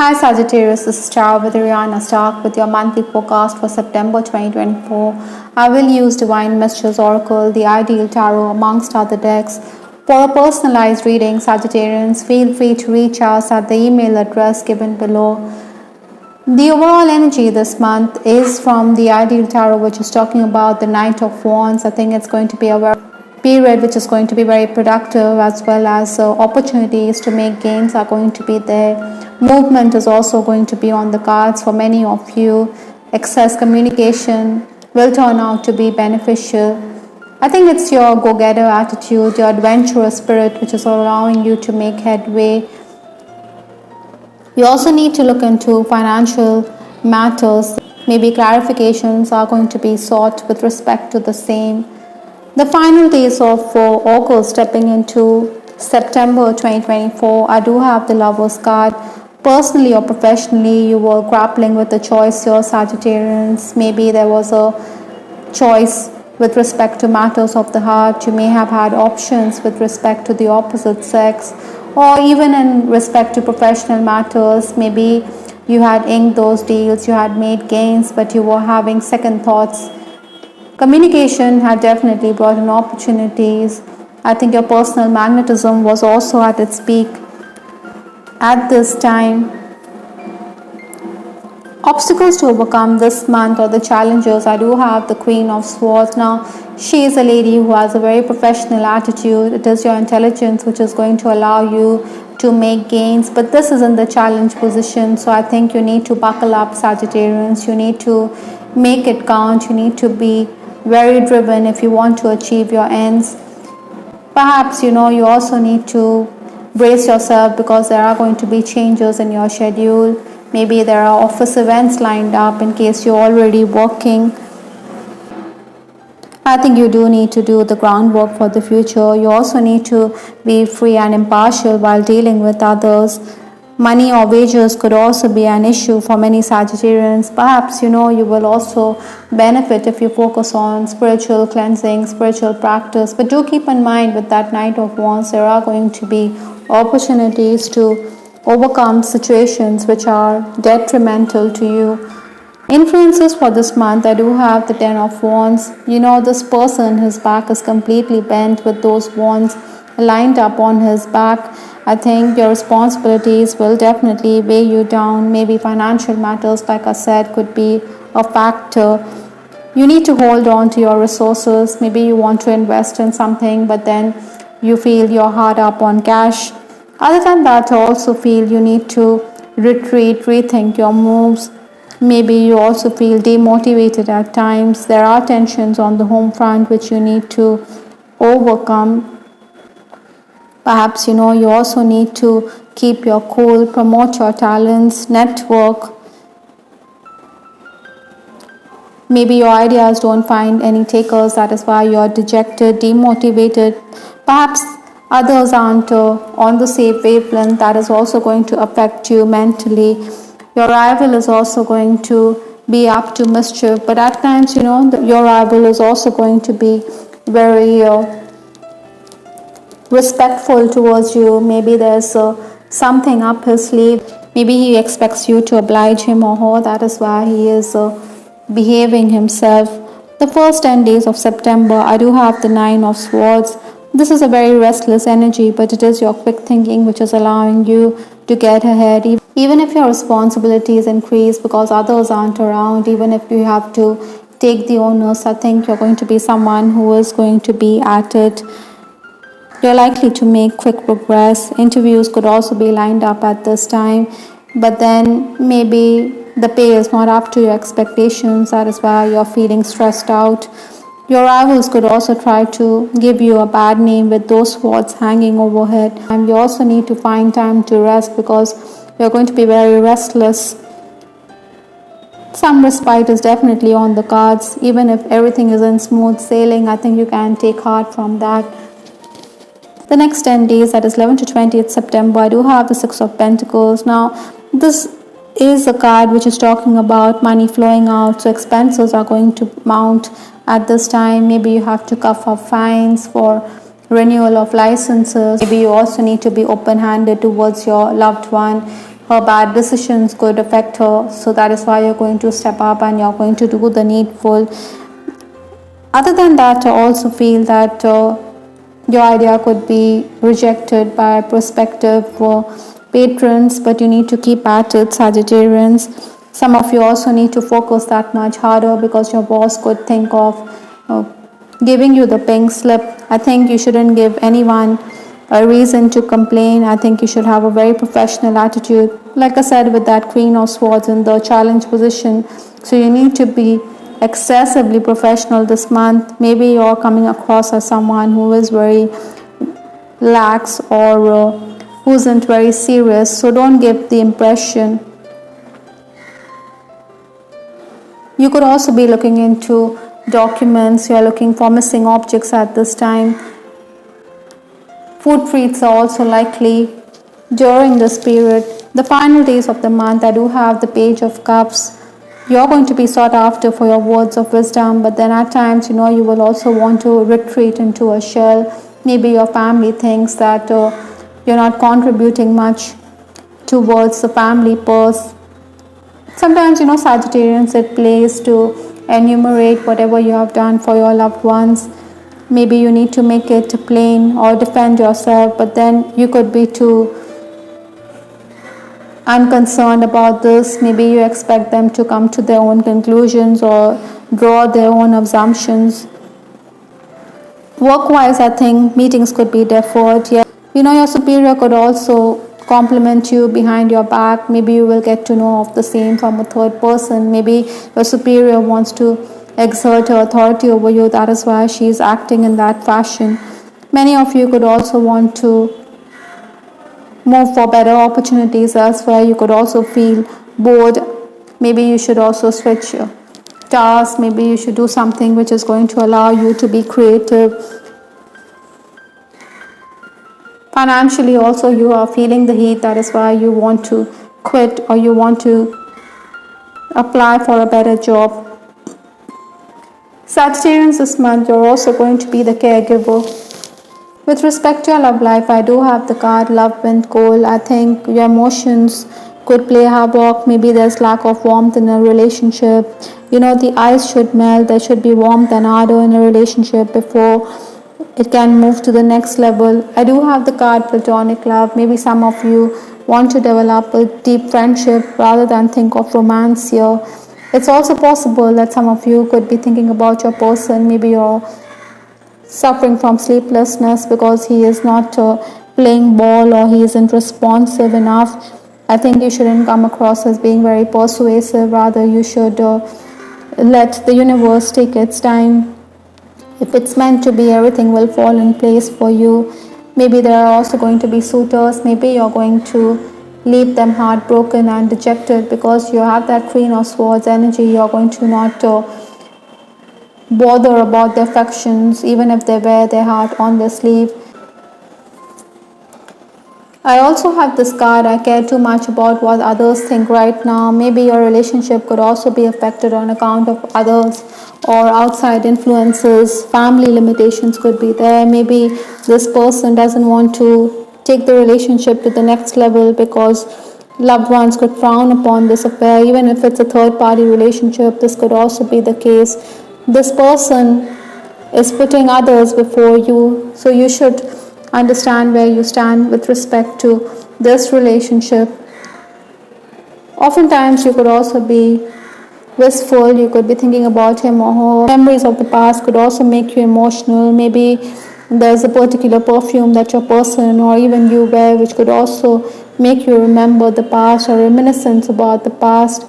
Hi Sagittarius, this is Tarot with Ariana Stark with your monthly forecast for September 2024. I will use Divine Mistress Oracle, the Ideal Tarot amongst other decks. For a personalized reading, Sagittarians, feel free to reach us at the email address given below. The overall energy this month is from the Ideal Tarot, which is talking about the Knight of Wands. I think it's going to be a period which is going to be very productive, as well as opportunities to make gains are going to be there. Movement is also going to be on the cards for many of you. Excess communication will turn out to be beneficial. I think it's your go-getter attitude, your adventurous spirit, which is allowing you to make headway. You also need to look into financial matters. Maybe clarifications are going to be sought with respect to the same. The final days of August stepping into September 2024, I do have the Lovers card. Personally or professionally, you were grappling with a choice here, Sagittarians. Maybe there was a choice with respect to matters of the heart. You may have had options with respect to the opposite sex, or even in respect to professional matters. Maybe you had inked those deals, you had made gains, but you were having second thoughts. Communication had definitely brought in opportunities. I think your personal magnetism was also at its peak at this time. Obstacles to overcome this month, or the challenges, I do have the Queen of Swords. Now, she is a lady who has a very professional attitude. It is your intelligence which is going to allow you to make gains, but this is in the challenge position, so I think you need to buckle up, Sagittarians. You need to make it count. You need to be very driven if you want to achieve your ends. Perhaps you also need to brace yourself, because there are going to be changes in your schedule. Maybe there are office events lined up in case you're already working. I think you do need to do the groundwork for the future. You also need to be free and impartial while dealing with others. Money or wages could also be an issue for many Sagittarians. Perhaps you will also benefit if you focus on spiritual cleansing, spiritual practice. But do keep in mind, with that Knight of Wands, there are going to be opportunities to overcome situations which are detrimental to you. Influences for this month, I do have the Ten of Wands. This person, his back is completely bent with those wands lined up on his back. I think your responsibilities will definitely weigh you down. Maybe financial matters, like I said, could be a factor. You need to hold on to your resources. Maybe you want to invest in something, but then you feel you're hard up on cash. Other than that, I also feel you need to retreat, rethink your moves. Maybe you also feel demotivated at times. There are tensions on the home front which you need to overcome. Perhaps you also need to keep your cool, promote your talents, network. Maybe your ideas don't find any takers, that is why you're dejected, demotivated. Perhaps others aren't on the same wavelength. That is also going to affect you mentally. Your rival is also going to be up to mischief, but at times your rival is also going to be very respectful towards you. Maybe there's something up his sleeve. Maybe he expects you to oblige him or her. That is why he is behaving himself. The first 10 days of September, I do have the Nine of Swords. This is a very restless energy, but it is your quick thinking which is allowing you to get ahead. Even if your responsibilities increase because others aren't around, even if you have to take the onus, I think you're going to be someone who is going to be at it. You're likely to make quick progress. Interviews could also be lined up at this time, but then maybe the pay is not up to your expectations. That is why you're feeling stressed out. Your rivals could also try to give you a bad name with those swords hanging overhead. And you also need to find time to rest, because you're going to be very restless. Some respite is definitely on the cards. Even if everything is in smooth sailing, I think you can take heart from that. The next 10 days, that is 11th to 20th September, I do have the Six of Pentacles. Now, this is a card which is talking about money flowing out, so expenses are going to mount at this time. Maybe you have to cough up fines for renewal of licenses. Maybe you also need to be open-handed towards your loved one. her bad decisions could affect her. So that is why you're going to step up and you're going to do the needful. Other than that, I also feel that your idea could be rejected by prospective patrons, but you need to keep at it, Sagittarians. Some of you also need to focus that much harder because your boss could think of giving you the pink slip. I think you shouldn't give anyone a reason to complain. I think you should have a very professional attitude. Like I said, with that Queen of Swords in the challenge position, so you need to be excessively professional this month. Maybe you're coming across as someone who is very lax or who isn't very serious, so don't give the impression. You could also be looking into documents. You're looking for missing objects at this time. Food treats are also likely during this period. The final days of the month, I do have the Page of Cups. You're going to be sought after for your words of wisdom, but then at times, you will also want to retreat into a shell. Maybe your family thinks that you're not contributing much towards the family purse. Sometimes, Sagittarians, it plays to enumerate whatever you have done for your loved ones. Maybe you need to make it plain or defend yourself, but then you could be too unconcerned about this. Maybe you expect them to come to their own conclusions or draw their own assumptions. Work-wise, I think meetings could be deferred. Yeah. Your superior could also compliment you behind your back. Maybe you will get to know of the same from a third person. Maybe your superior wants to exert her authority over you. That is why she is acting in that fashion. Many of you could also want to move for better opportunities elsewhere. You could also feel bored. Maybe you should also switch tasks. Maybe you should do something which is going to allow you to be creative. Financially also, you are feeling the heat. That is why you want to quit or you want to apply for a better job. Sagittarians, this month you're also going to be the caregiver. With respect to your love life, I do have the card Love, Wind, Coal. I think your emotions could play havoc. Maybe there's lack of warmth in a relationship. The ice should melt. There should be warmth and ardor in a relationship before it can move to the next level. I do have the card Platonic Love. Maybe some of you want to develop a deep friendship rather than think of romance here. It's also possible that some of you could be thinking about your person. Maybe you're suffering from sleeplessness because he is not playing ball or he isn't responsive enough. I think you shouldn't come across as being very persuasive. Rather, you should let the universe take its time. If it's meant to be, everything will fall in place for you. Maybe there are also going to be suitors. Maybe you're going to leave them heartbroken and dejected because you have that Queen of Swords energy. You're going to not bother about their affections, even if they wear their heart on their sleeve. I also have this card, I care too much about what others think right now. Maybe your relationship could also be affected on account of others or outside influences. Family limitations could be there. Maybe this person doesn't want to take the relationship to the next level because loved ones could frown upon this affair. Even if it's a third party relationship, this could also be the case. This person is putting others before you, so you should understand where you stand with respect to this relationship. Oftentimes you could also be wistful. You could be thinking about him or her. Memories of the past could also make you emotional. Maybe there's a particular perfume that your person or even you wear which could also make you remember the past or reminiscence about the past.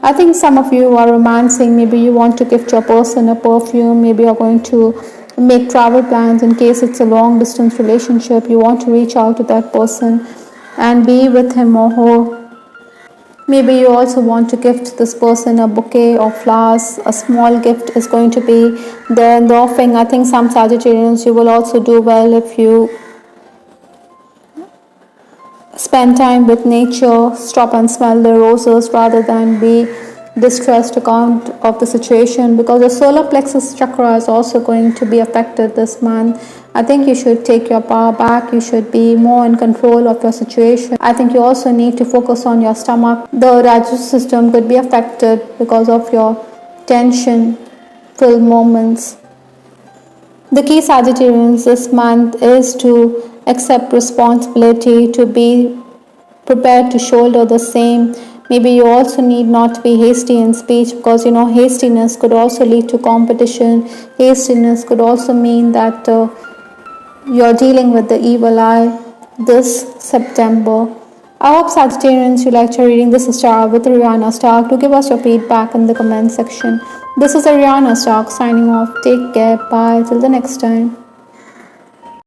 I think some of you are romancing. Maybe you want to gift your person a perfume. Maybe you're going to make travel plans in case it's a long distance relationship. You want to reach out to that person and be with him or her. Maybe you also want to gift this person a bouquet of flowers. A small gift is going to be there in the offering. I think some Sagittarians, you will also do well if you spend time with nature, stop and smell the roses rather than be distressed account of the situation, because the solar plexus chakra is also going to be affected this month. I think you should take your power back. You should be more in control of your situation. I think you also need to focus on your stomach. The digestive system could be affected because of your tension filled moments. The key, Sagittarians, this month is to accept responsibility, to be prepared to shoulder the same. Maybe you also need not to be hasty in speech, because hastiness could also lead to competition. Hastiness could also mean that you're dealing with the evil eye this September. I hope, Sagittarians, you liked your reading. This is Tara with Ariana Stark. Do give us your feedback in the comment section. This is Ariana Stark signing off. Take care. Bye. Till the next time.